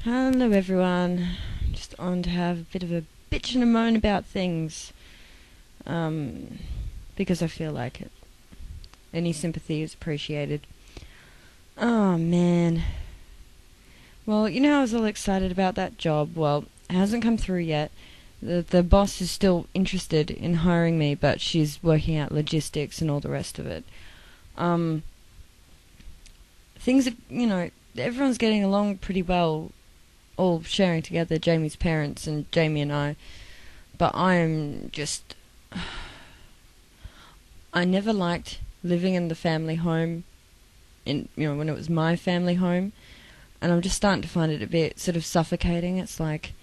Hello everyone. Just on to have a bit of a bitch and a moan about things. Um, because I feel like it. Any sympathy is appreciated. Oh man. Well, you know I was all excited about that job. Well, it hasn't come through yet. The boss is still interested in hiring me, but she's working out logistics and all the rest of it. Um, things are, everyone's getting along pretty well, all sharing together, Jamie's parents and Jamie and I. But I'm just... I never liked living in the family home, when it was my family home, and I'm just starting to find it a bit sort of suffocating. It's like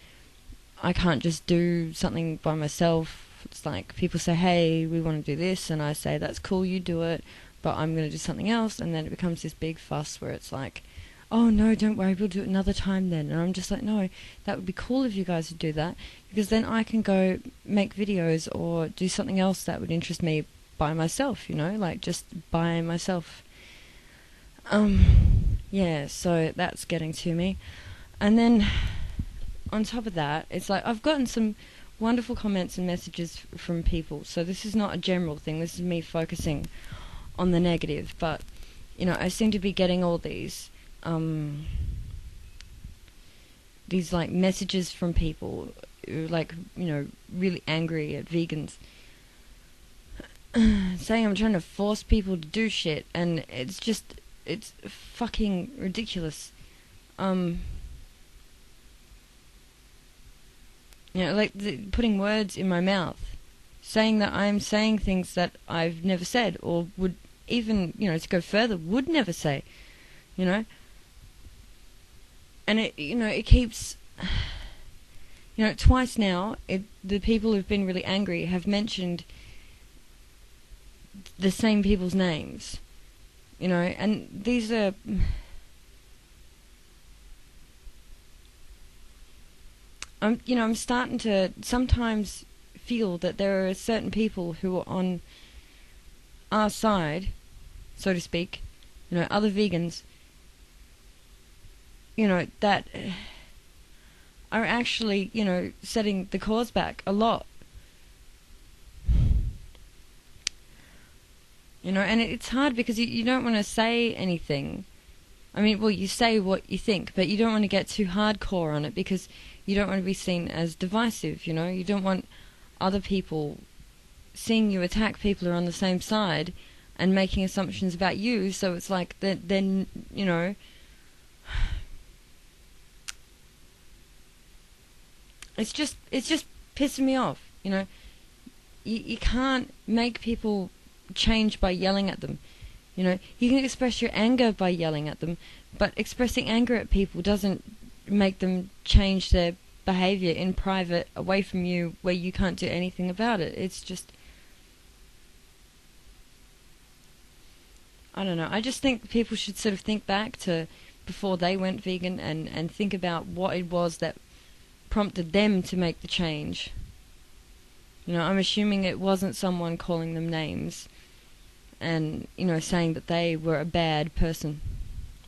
I can't just do something by myself. It's like people say, hey, we want to do this, and I say, that's cool, you do it, but I'm going to do something else, and then it becomes this big fuss where it's like, oh no, don't worry, we'll do it another time then. And I'm just like, no, that would be cool if you guys would do that, because then I can go make videos or do something else that would interest me by myself, like just by myself. Yeah, so that's getting to me. And then on top of that, it's like I've gotten some wonderful comments and messages from people, so this is not a general thing, this is me focusing on the negative, but I seem to be getting all these like messages from people who, like, really angry at vegans, saying I'm trying to force people to do shit, and it's fucking ridiculous. Putting words in my mouth, saying that I'm saying things that I've never said, or would even, to go further, would never say, And it keeps, twice now, the people who've been really angry have mentioned the same people's names, and these are... I'm starting to sometimes feel that there are certain people who are on our side, so to speak, other vegans, that are actually, setting the cause back a lot. And it's hard because you don't want to say anything. I mean, well, you say what you think, but you don't want to get too hardcore on it because you don't want to be seen as divisive, You don't want other people seeing you attack people who are on the same side and making assumptions about you, so it's like, then, It's just pissing me off, You can't make people change by yelling at them. You can express your anger by yelling at them, but expressing anger at people doesn't make them change their behavior in private away from you where you can't do anything about it. It's just... I don't know. I just think people should sort of think back to before they went vegan and think about what it was that prompted them to make the change. I'm assuming it wasn't someone calling them names and, saying that they were a bad person.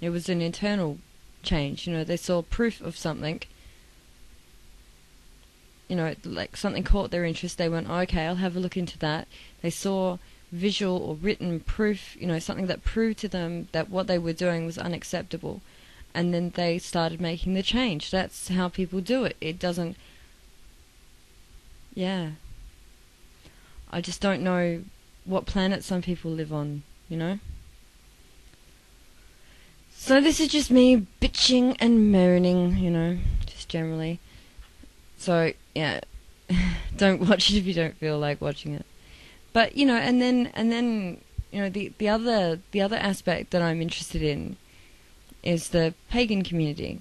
It was an internal change. They saw proof of something. Like something caught their interest. They went, oh, okay, I'll have a look into that. They saw visual or written proof, something that proved to them that what they were doing was unacceptable. And then they started making the change. That's how people do it. It doesn't... Yeah. I just don't know what planet some people live on, So this is just me bitching and moaning, just generally. So, yeah, don't watch it if you don't feel like watching it. But, and then the other aspect that I'm interested in is the pagan community.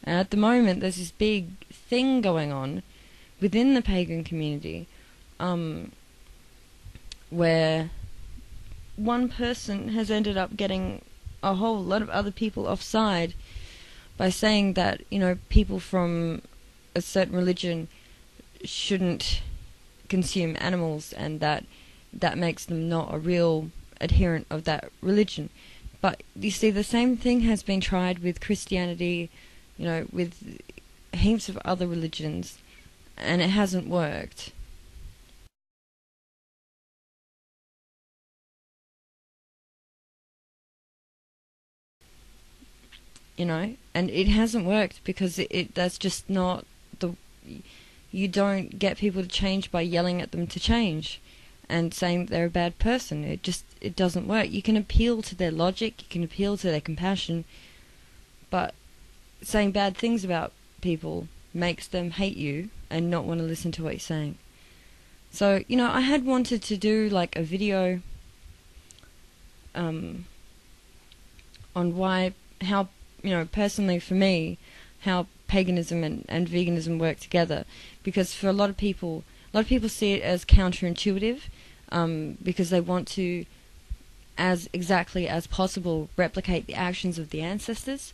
And at the moment, there's this big thing going on within the pagan community, where one person has ended up getting a whole lot of other people offside by saying that, people from a certain religion shouldn't consume animals, and that makes them not a real adherent of that religion. But you see, the same thing has been tried with Christianity, with heaps of other religions, and it hasn't worked. And it hasn't worked because that's just not the. You don't get people to change by yelling at them to change and saying they're a bad person. It doesn't work. You can appeal to their logic, you can appeal to their compassion, but saying bad things about people makes them hate you and not want to listen to what you're saying. So, I had wanted to do like a video on how, personally for me, how paganism and veganism work together, because for a lot of people see it as counterintuitive, because they want to, as exactly as possible, replicate the actions of the ancestors.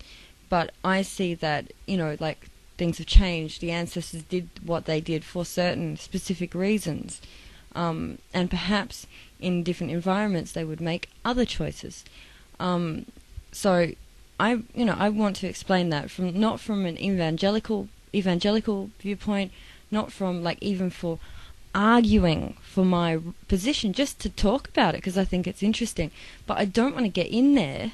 But I see that, like, things have changed. The ancestors did what they did for certain specific reasons, and perhaps in different environments they would make other choices. So I want to explain that not from an evangelical viewpoint, not from like even for arguing for my position, just to talk about it because I think it's interesting. But I don't want to get in there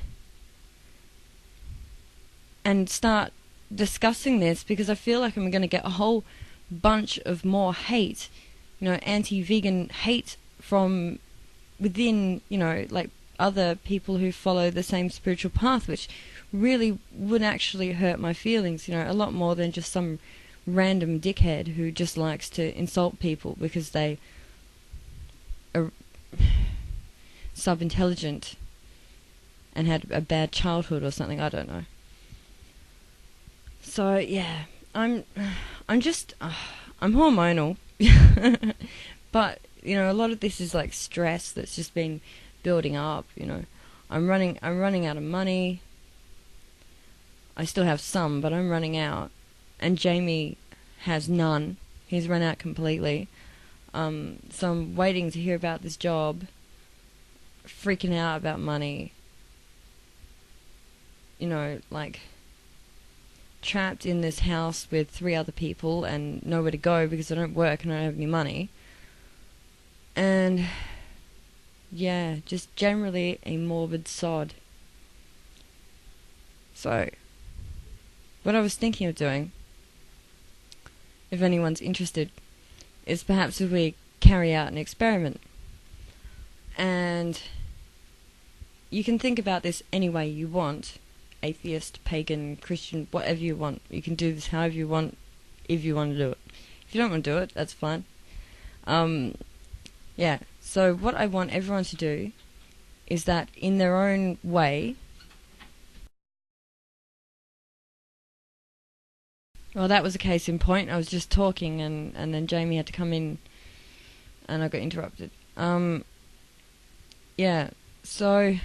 and start discussing this because I feel like I'm going to get a whole bunch of more hate, anti-vegan hate from within, like other people who follow the same spiritual path, which really would actually hurt my feelings, a lot more than just some random dickhead who just likes to insult people because they are sub-intelligent and had a bad childhood or something. I don't know. So yeah, I'm hormonal, but a lot of this is like stress that's just been building up. I'm running out of money. I still have some, but I'm running out, and Jamie has none. He's run out completely. So I'm waiting to hear about this job, freaking out about money. Like trapped in this house with 3 other people and nowhere to go because I don't work and I don't have any money. And yeah, just generally a morbid sod. So, what I was thinking of doing, if anyone's interested, is perhaps if we carry out an experiment. And you can think about this any way you want. Atheist, pagan, Christian, whatever you want. You can do this however you want, if you want to do it. If you don't want to do it, that's fine. Yeah, so what I want everyone to do is that in their own way. Well, that was a case in point. I was just talking and then Jamie had to come in and I got interrupted. Yeah, so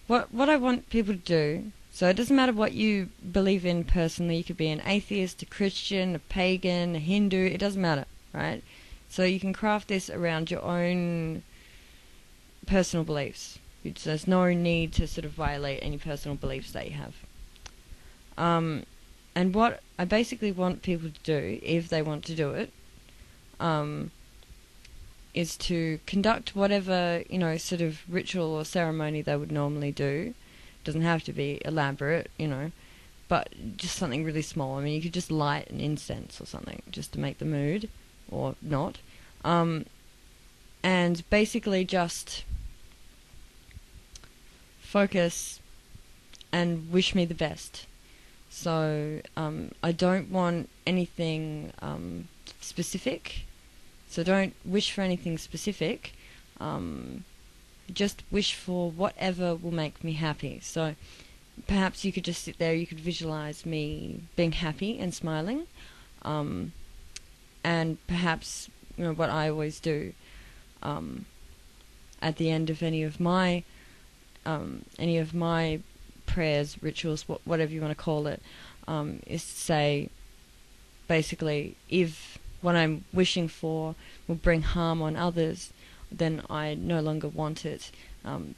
what I want people to do, so it doesn't matter what you believe in personally. You could be an atheist, a Christian, a pagan, a Hindu, it doesn't matter, right? So you can craft this around your own personal beliefs. There's no need to sort of violate any personal beliefs that you have. And what I basically want people to do, if they want to do it, is to conduct whatever, sort of ritual or ceremony they would normally do. It doesn't have to be elaborate, but just something really small. I mean, you could just light an incense or something just to make the mood, or not. And basically just focus and wish me the best. So I don't want anything specific. So don't wish for anything specific. Just wish for whatever will make me happy. So perhaps you could just sit there, you could visualize me being happy and smiling. And perhaps, what I always do at the end of any of my prayers, rituals, whatever you want to call it, is to say, basically, if what I'm wishing for will bring harm on others, then I no longer want it.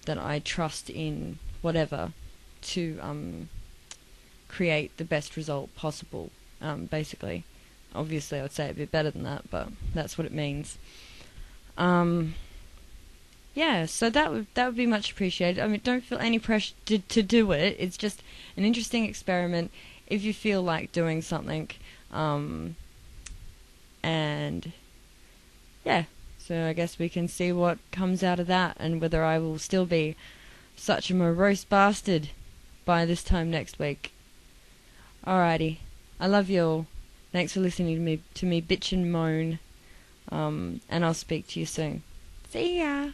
That I trust in whatever to create the best result possible, basically. Obviously, I would say a bit better than that, but that's what it means. Yeah, so that would be much appreciated. I mean, don't feel any pressure to do it. It's just an interesting experiment if you feel like doing something. And yeah, so I guess we can see what comes out of that and whether I will still be such a morose bastard by this time next week. Alrighty, I love you all. Thanks for listening to me bitch and moan. And I'll speak to you soon. See ya!